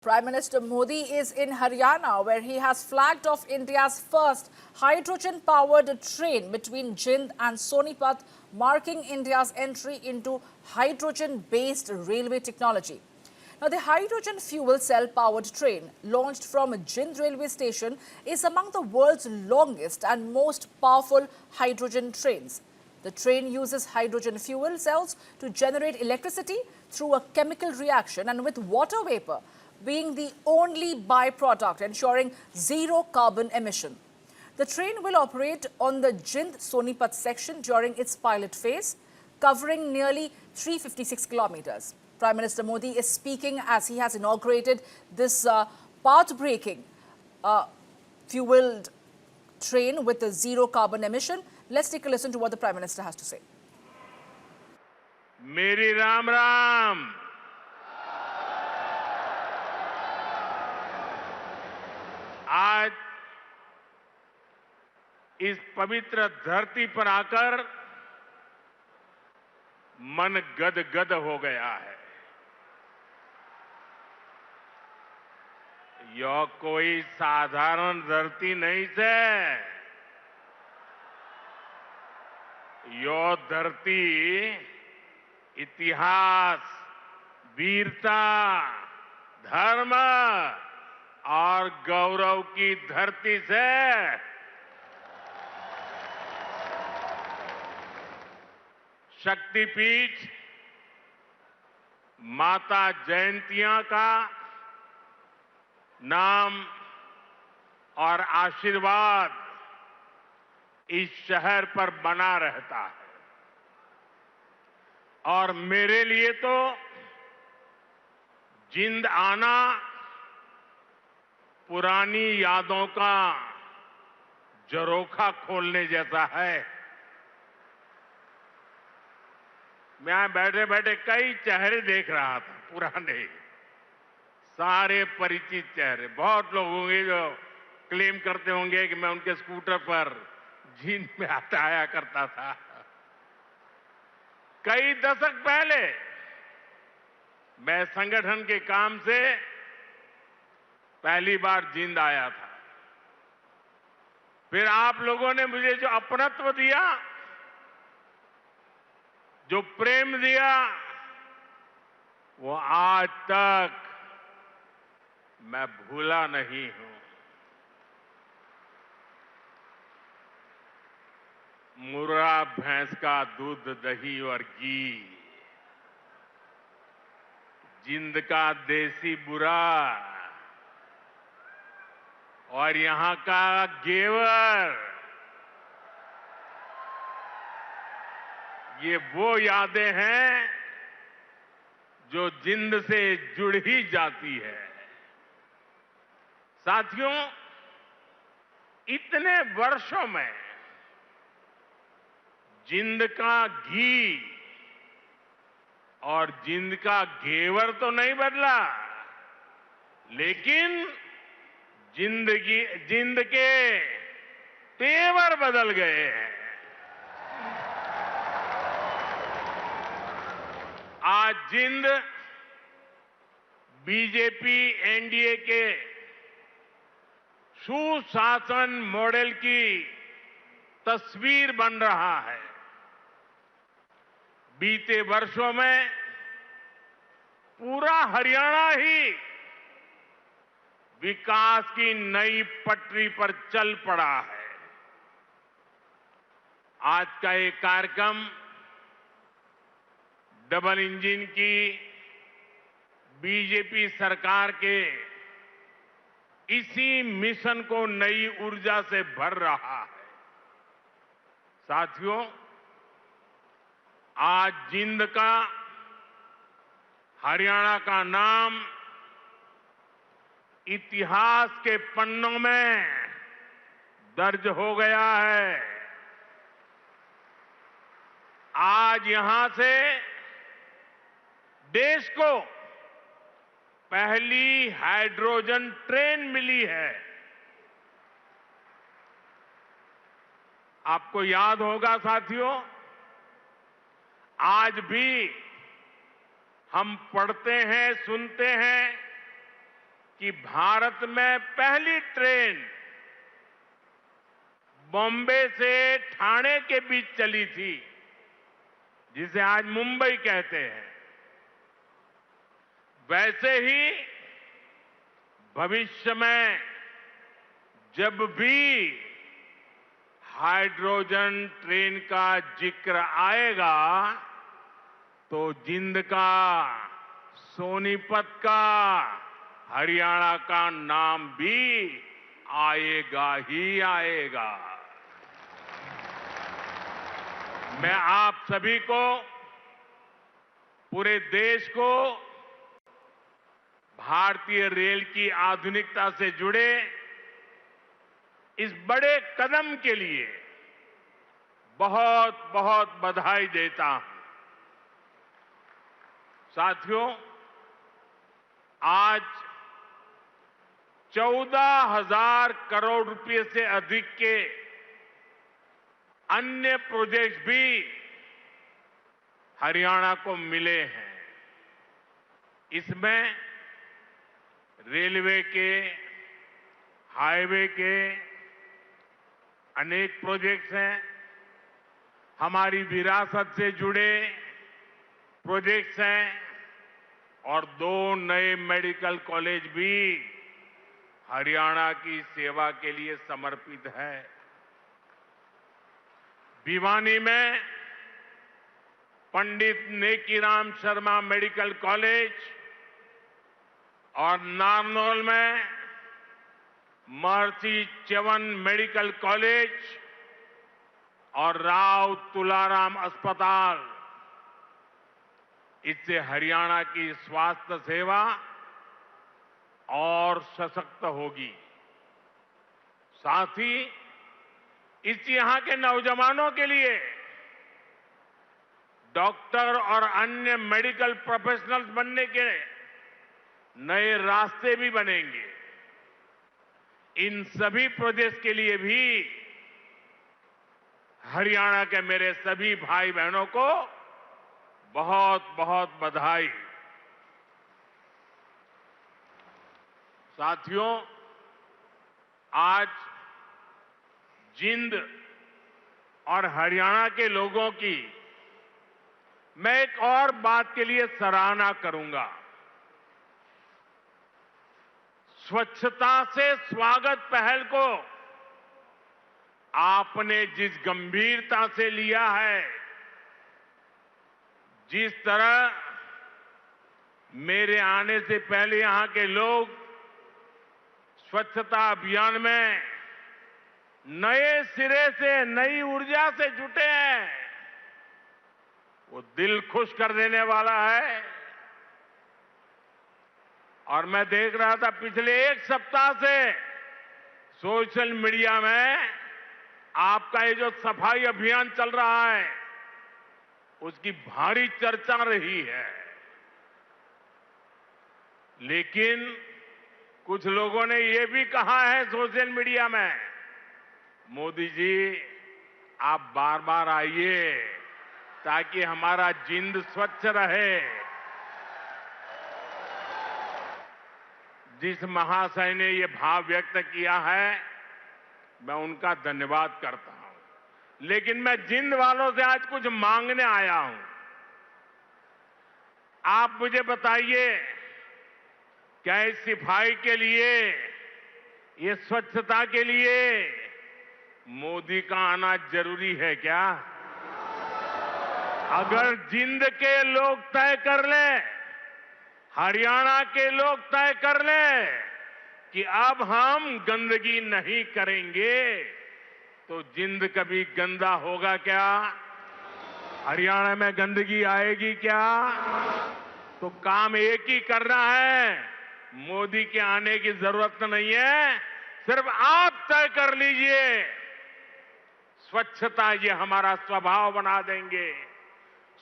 Prime Minister Modi is in Haryana, where he has flagged off India's first hydrogen-powered train between Jind and Sonipat, marking India's entry into hydrogen-based railway technology. Now, the hydrogen fuel cell-powered train, launched from Jind railway station, is among the world's longest and most powerful hydrogen trains. The train uses hydrogen fuel cells to generate electricity through a chemical reaction and with water vapor being the only byproduct ensuring zero carbon emission. The train will operate on the Jind-Sonipat section during its pilot phase, covering nearly 356 kilometers. Prime Minister Modi is speaking as he has inaugurated this path-breaking fueled train with a zero carbon emission. Let's take a listen to what the Prime Minister has to say. मेरी राम राम। आज इस पवित्र धरती पर आकर मन गदगद हो गया है। यह कोई साधारण धरती नहीं से, यह धरती इतिहास, वीरता, धर्म और गौरव की धरती से शक्तिपीठ माता जयंतिया का नाम और आशीर्वाद इस शहर पर बना रहता है। और मेरे लिए तो जिंद आना पुरानी यादों का झरोखा खोलने जैसा है। मैं बैठे बैठे कई चेहरे देख रहा था, पुराने सारे परिचित चेहरे। बहुत लोग होंगे जो क्लेम करते होंगे कि मैं उनके स्कूटर पर जिंद में आया करता था। कई दशक पहले मैं संगठन के काम से पहली बार जिंद आया था। फिर आप लोगों ने मुझे जो अपनत्व दिया, जो प्रेम दिया, वो आज तक मैं भूला नहीं हूं। मुर्रा भैंस का दूध, दही और घी, जिंद का देसी बुरा और यहां का घेवर, ये वो यादें हैं जो जिंद से जुड़ ही जाती है। साथियों, इतने वर्षों में जिंद का घी और जिंद का घेवर तो नहीं बदला, लेकिन जिंद के तेवर बदल गए हैं। आज जिंद बीजेपी एनडीए के सुशासन मॉडल की तस्वीर बन रहा है। बीते वर्षों में पूरा हरियाणा ही विकास की नई पटरी पर चल पड़ा है। आज का ये कार्यक्रम डबल इंजन की बीजेपी सरकार के इसी मिशन को नई ऊर्जा से भर रहा है। साथियों, आज जिंद का, हरियाणा का नाम इतिहास के पन्नों में दर्ज हो गया है। आज यहां से देश को पहली हाइड्रोजन ट्रेन मिली है। आपको याद होगा साथियों, आज भी हम पढ़ते हैं, सुनते हैं कि भारत में पहली ट्रेन बॉम्बे से ठाणे के बीच चली थी, जिसे आज मुंबई कहते हैं। वैसे ही भविष्य में जब भी हाइड्रोजन ट्रेन का जिक्र आएगा तो जिंद का, सोनीपत का, हरियाणा का नाम भी आएगा ही आएगा। मैं आप सभी को, पूरे देश को भारतीय रेल की आधुनिकता से जुड़े इस बड़े कदम के लिए बहुत बहुत बधाई देता हूं। साथियों, आज 14,000 करोड़ रुपए से अधिक के अन्य प्रोजेक्ट भी हरियाणा को मिले हैं। इसमें रेलवे के, हाईवे के अनेक प्रोजेक्ट्स हैं, हमारी विरासत से जुड़े प्रोजेक्ट्स हैं और 2 नए मेडिकल कॉलेज भी हरियाणा की सेवा के लिए समर्पित है। भिवानी में पंडित नेकीराम शर्मा मेडिकल कॉलेज और नारनौल में महर्षि च्यवन मेडिकल कॉलेज और राव तुलाराम अस्पताल, इससे हरियाणा की स्वास्थ्य सेवा और सशक्त होगी। साथ ही इससे यहां के नौजवानों के लिए डॉक्टर और अन्य मेडिकल प्रोफेशनल्स बनने के नए रास्ते भी बनेंगे। इन सभी प्रोजेक्ट्स के लिए भी हरियाणा के मेरे सभी भाई बहनों को बहुत बहुत बधाई। साथियों, आज जिंद और हरियाणा के लोगों की मैं एक और बात के लिए सराहना करूंगा। स्वच्छता से स्वागत पहल को आपने जिस गंभीरता से लिया है, जिस तरह मेरे आने से पहले यहां के लोग स्वच्छता अभियान में नए सिरे से, नई ऊर्जा से जुटे हैं, वो दिल खुश कर देने वाला है। और मैं देख रहा था पिछले 1 सप्ताह से सोशल मीडिया में आपका ये जो सफाई अभियान चल रहा है, उसकी भारी चर्चा रही है। लेकिन कुछ लोगों ने ये भी कहा है सोशल मीडिया में, मोदी जी आप बार बार आइए ताकि हमारा जिंद स्वच्छ रहे। जिस महाशय ने ये भाव व्यक्त किया है, मैं उनका धन्यवाद करता हूं। लेकिन मैं जिंद वालों से आज कुछ मांगने आया हूं। आप मुझे बताइए, क्या इस सफाई के लिए, ये स्वच्छता के लिए मोदी का आना जरूरी है क्या? अगर जिंद के लोग तय कर लें, हरियाणा के लोग तय कर लें कि अब हम गंदगी नहीं करेंगे, तो जिंद कभी गंदा होगा क्या? हरियाणा में गंदगी आएगी क्या? तो काम एक ही करना है, मोदी के आने की जरूरत नहीं है, सिर्फ आप तय कर लीजिए। स्वच्छता ये हमारा स्वभाव बना देंगे,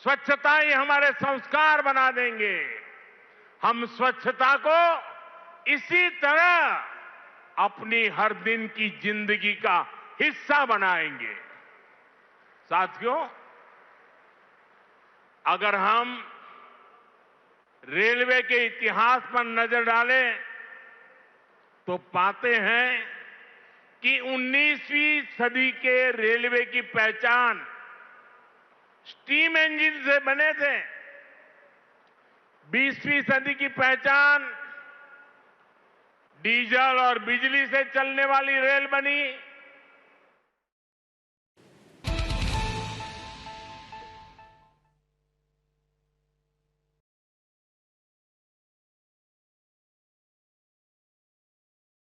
स्वच्छता ये हमारे संस्कार बना देंगे। हम स्वच्छता को इसी तरह अपनी हर दिन की जिंदगी का हिस्सा बनाएंगे। साथियों, अगर हम रेलवे के इतिहास पर नजर डालें तो पाते हैं कि 19वीं सदी के रेलवे की पहचान स्टीम इंजन से बने थे। 20वीं सदी की पहचान डीजल और बिजली से चलने वाली रेल बनी।